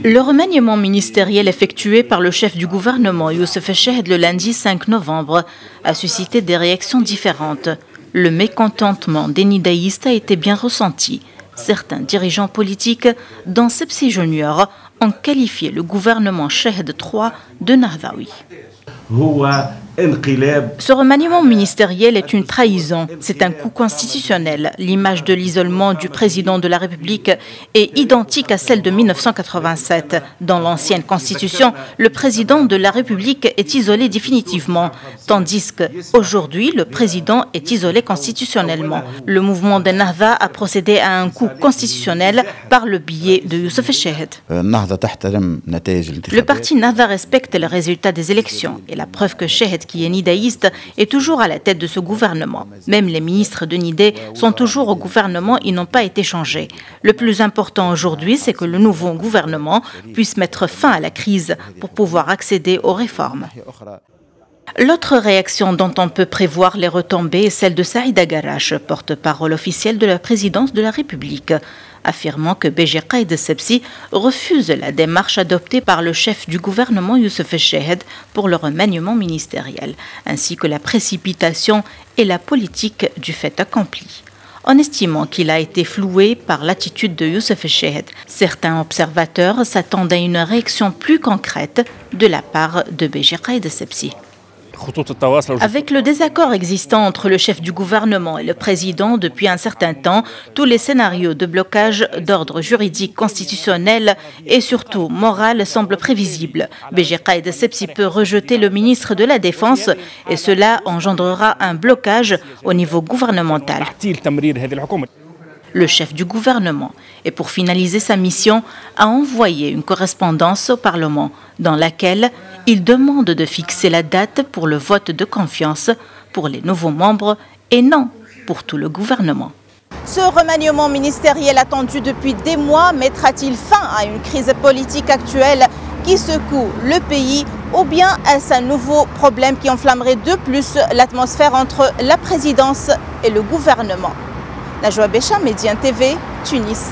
Le remaniement ministériel effectué par le chef du gouvernement, Youssef Chahed, le lundi 5 novembre, a suscité des réactions différentes. Le mécontentement des nidaïstes a été bien ressenti. Certains dirigeants politiques, dont Sepsi Junior, ont qualifié le gouvernement Chahed III de Nahdaoui. Ce remaniement ministériel est une trahison, c'est un coup constitutionnel. L'image de l'isolement du président de la République est identique à celle de 1987. Dans l'ancienne constitution, le président de la République est isolé définitivement, tandis qu'aujourd'hui, le président est isolé constitutionnellement. Le mouvement de Nahda a procédé à un coup constitutionnel par le biais de Youssef Chahed. Le parti Nahda respecte les résultats des élections et la preuve que Chahed, qui est nidaïste, est toujours à la tête de ce gouvernement. Même les ministres de Nidé sont toujours au gouvernement et n'ont pas été changés. Le plus important aujourd'hui, c'est que le nouveau gouvernement puisse mettre fin à la crise pour pouvoir accéder aux réformes. L'autre réaction dont on peut prévoir les retombées est celle de Saïda Garache, porte-parole officielle de la présidence de la République, affirmant que Béji Qaïd Essebsi refuse la démarche adoptée par le chef du gouvernement Youssef Chahed pour le remaniement ministériel, ainsi que la précipitation et la politique du fait accompli. En estimant qu'il a été floué par l'attitude de Youssef Chahed, certains observateurs s'attendent à une réaction plus concrète de la part de Béji Qaïd Essebsi. Avec le désaccord existant entre le chef du gouvernement et le président depuis un certain temps, tous les scénarios de blocage d'ordre juridique, constitutionnel et surtout moral semblent prévisibles. Béji Qaïd Essebsi peut rejeter le ministre de la Défense et cela engendrera un blocage au niveau gouvernemental. Le chef du gouvernement, et pour finaliser sa mission, a envoyé une correspondance au Parlement dans laquelle il demande de fixer la date pour le vote de confiance pour les nouveaux membres et non pour tout le gouvernement. Ce remaniement ministériel attendu depuis des mois mettra-t-il fin à une crise politique actuelle qui secoue le pays ou bien est-ce un nouveau problème qui enflammerait de plus l'atmosphère entre la présidence et le gouvernement? Najwa Bécha, Médien TV, Tunis.